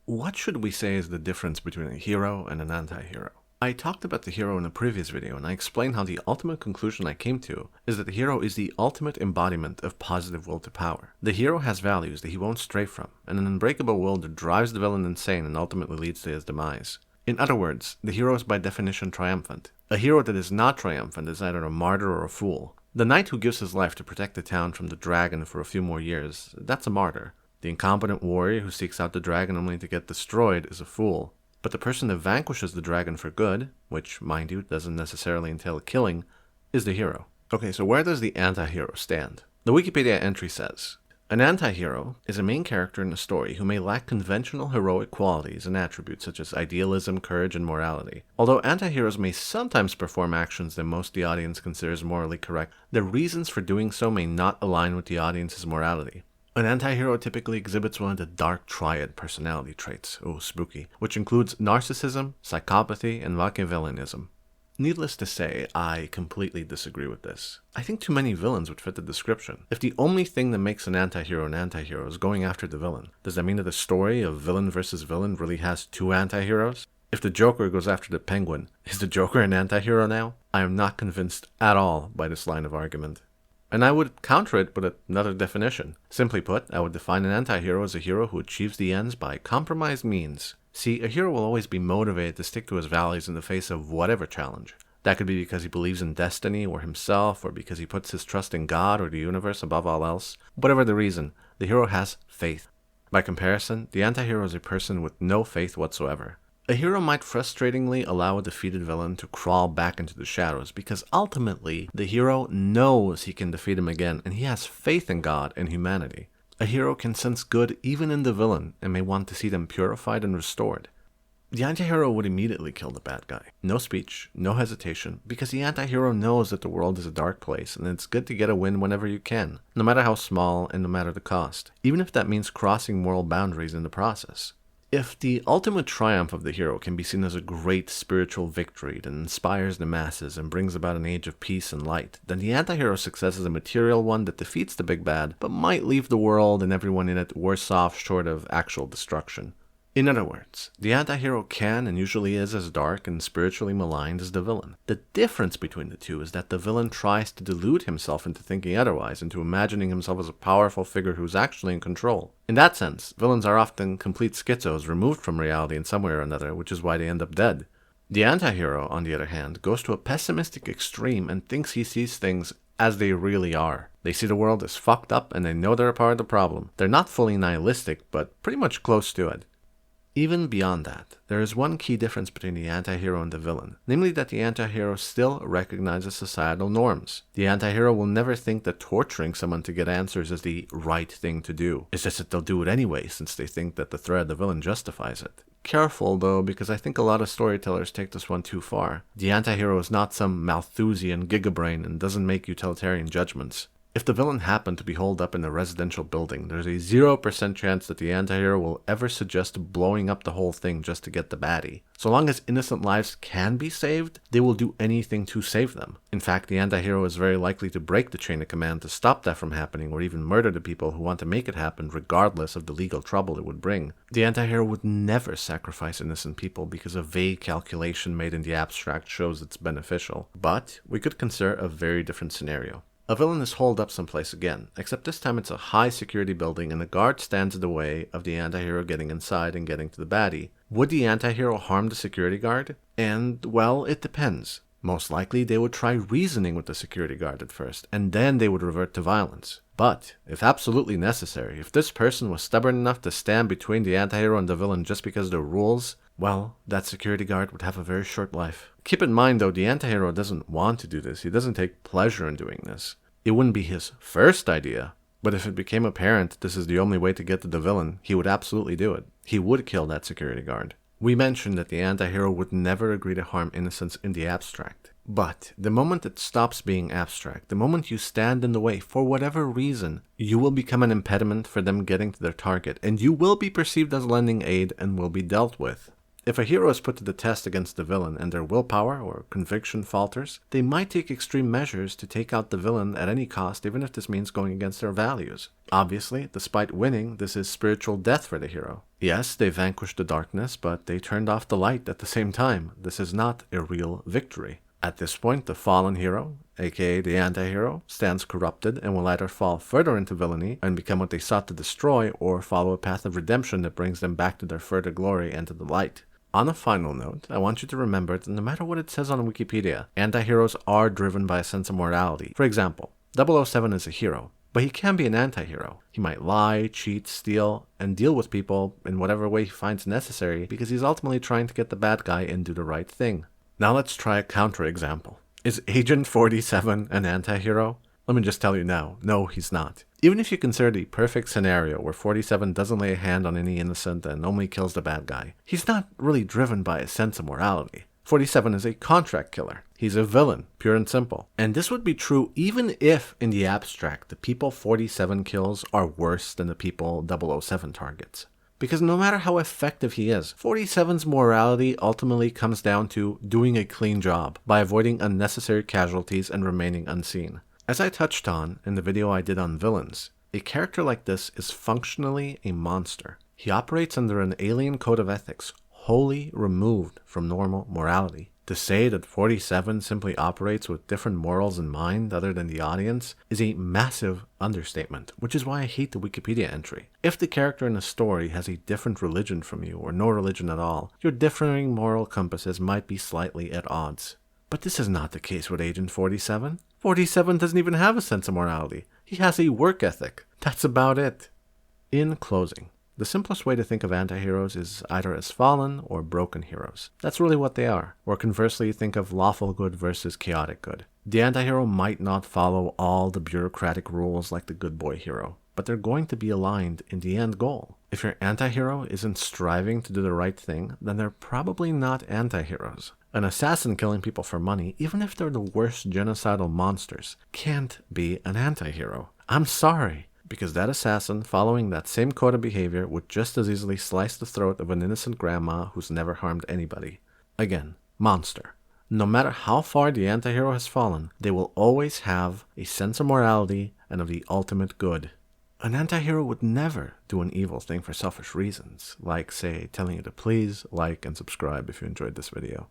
What should we say is the difference between a hero and an anti-hero? I talked about the hero in a previous video, and I explained how the ultimate conclusion I came to is that the hero is the ultimate embodiment of positive will to power. The hero has values that he won't stray from, and an unbreakable will that drives the villain insane and ultimately leads to his demise. In other words, the hero is by definition triumphant. A hero that is not triumphant is either a martyr or a fool. The knight who gives his life to protect the town from the dragon for a few more years, that's a martyr. The incompetent warrior who seeks out the dragon only to get destroyed is a fool. But the person that vanquishes the dragon for good, which, mind you, doesn't necessarily entail killing, is the hero. Okay, so where does the anti-hero stand? The Wikipedia entry says, an anti-hero is a main character in a story who may lack conventional heroic qualities and attributes such as idealism, courage, and morality. Although anti-heroes may sometimes perform actions that most the audience considers morally correct, their reasons for doing so may not align with the audience's morality. An anti-hero typically exhibits one of the dark triad personality traits, oh spooky, which includes narcissism, psychopathy, and Machiavellianism. Needless to say, I completely disagree with this. I think too many villains would fit the description. If the only thing that makes an anti-hero is going after the villain, does that mean that the story of villain versus villain really has two anti-heroes? If the Joker goes after the Penguin, is the Joker an anti-hero now? I am not convinced at all by this line of argument. And I would counter it with another definition. Simply put, I would define an anti-hero as a hero who achieves the ends by compromised means. See, a hero will always be motivated to stick to his values in the face of whatever challenge. That could be because he believes in destiny or himself, or because he puts his trust in God or the universe above all else. Whatever the reason, the hero has faith. By comparison, the anti-hero is a person with no faith whatsoever. A hero might frustratingly allow a defeated villain to crawl back into the shadows because ultimately the hero knows he can defeat him again and he has faith in God and humanity. A hero can sense good even in the villain and may want to see them purified and restored. The anti-hero would immediately kill the bad guy. No speech, no hesitation, because the anti-hero knows that the world is a dark place and it's good to get a win whenever you can, no matter how small and no matter the cost, even if that means crossing moral boundaries in the process. If the ultimate triumph of the hero can be seen as a great spiritual victory that inspires the masses and brings about an age of peace and light, then the anti-hero's success is a material one that defeats the big bad, but might leave the world and everyone in it worse off short of actual destruction. In other words, the anti-hero can and usually is as dark and spiritually maligned as the villain. The difference between the two is that the villain tries to delude himself into thinking otherwise, into imagining himself as a powerful figure who's actually in control. In that sense, villains are often complete schizos removed from reality in some way or another, which is why they end up dead. The anti-hero, on the other hand, goes to a pessimistic extreme and thinks he sees things as they really are. They see the world as fucked up and they know they're a part of the problem. They're not fully nihilistic, but pretty much close to it. Even beyond that, there is one key difference between the anti-hero and the villain, namely that the anti-hero still recognizes societal norms. The anti-hero will never think that torturing someone to get answers is the right thing to do. It's just that they'll do it anyway since they think that the threat of the villain justifies it. Careful though, because I think a lot of storytellers take this one too far. The anti-hero is not some Malthusian gigabrain and doesn't make utilitarian judgments. If the villain happened to be holed up in a residential building, there's a 0% chance that the anti-hero will ever suggest blowing up the whole thing just to get the baddie. So long as innocent lives can be saved, they will do anything to save them. In fact, the anti-hero is very likely to break the chain of command to stop that from happening or even murder the people who want to make it happen regardless of the legal trouble it would bring. The anti-hero would never sacrifice innocent people because a vague calculation made in the abstract shows it's beneficial. But we could consider a very different scenario. A villain is holed up someplace again, except this time it's a high security building and a guard stands in the way of the anti-hero getting inside and getting to the baddie. Would the anti-hero harm the security guard? And, well, it depends. Most likely they would try reasoning with the security guard at first, and then they would revert to violence. But, if absolutely necessary, if this person was stubborn enough to stand between the anti-hero and the villain just because of the rules, well, that security guard would have a very short life. Keep in mind though, the anti-hero doesn't want to do this. He doesn't take pleasure in doing this. It wouldn't be his first idea, but if it became apparent this is the only way to get to the villain, he would absolutely do it. He would kill that security guard. We mentioned that the anti-hero would never agree to harm innocents in the abstract. But the moment it stops being abstract, the moment you stand in the way for whatever reason, you will become an impediment for them getting to their target, and you will be perceived as lending aid and will be dealt with. If a hero is put to the test against the villain and their willpower or conviction falters, they might take extreme measures to take out the villain at any cost, even if this means going against their values. Obviously, despite winning, this is spiritual death for the hero. Yes, they vanquished the darkness, but they turned off the light at the same time. This is not a real victory. At this point, the fallen hero, aka the anti-hero, stands corrupted and will either fall further into villainy and become what they sought to destroy, or follow a path of redemption that brings them back to their further glory and to the light. On a final note, I want you to remember that no matter what it says on Wikipedia, anti-heroes are driven by a sense of morality. For example, 007 is a hero, but he can be an anti-hero. He might lie, cheat, steal, and deal with people in whatever way he finds necessary because he's ultimately trying to get the bad guy and do the right thing. Now let's try a counterexample. Is Agent 47 an anti-hero? Let me just tell you now, no, he's not. Even if you consider the perfect scenario where 47 doesn't lay a hand on any innocent and only kills the bad guy, he's not really driven by a sense of morality. 47 is a contract killer. He's a villain, pure and simple. And this would be true even if, in the abstract, the people 47 kills are worse than the people 007 targets. Because no matter how effective he is, 47's morality ultimately comes down to doing a clean job by avoiding unnecessary casualties and remaining unseen. As I touched on in the video I did on villains, a character like this is functionally a monster. He operates under an alien code of ethics, wholly removed from normal morality. To say that 47 simply operates with different morals in mind other than the audience is a massive understatement, which is why I hate the Wikipedia entry. If the character in a story has a different religion from you, or no religion at all, your differing moral compasses might be slightly at odds. But this is not the case with Agent 47. 47 doesn't even have a sense of morality. He has a work ethic. That's about it. In closing, the simplest way to think of antiheroes is either as fallen or broken heroes. That's really what they are. Or conversely, think of lawful good versus chaotic good. The antihero might not follow all the bureaucratic rules like the good boy hero, but they're going to be aligned in the end goal. If your antihero isn't striving to do the right thing, then they're probably not antiheroes. An assassin killing people for money, even if they're the worst genocidal monsters, can't be an antihero. I'm sorry. Because that assassin, following that same code of behavior, would just as easily slice the throat of an innocent grandma who's never harmed anybody. Again, monster. No matter how far the antihero has fallen, they will always have a sense of morality and of the ultimate good. An antihero would never do an evil thing for selfish reasons, like, say, telling you to please like and subscribe if you enjoyed this video.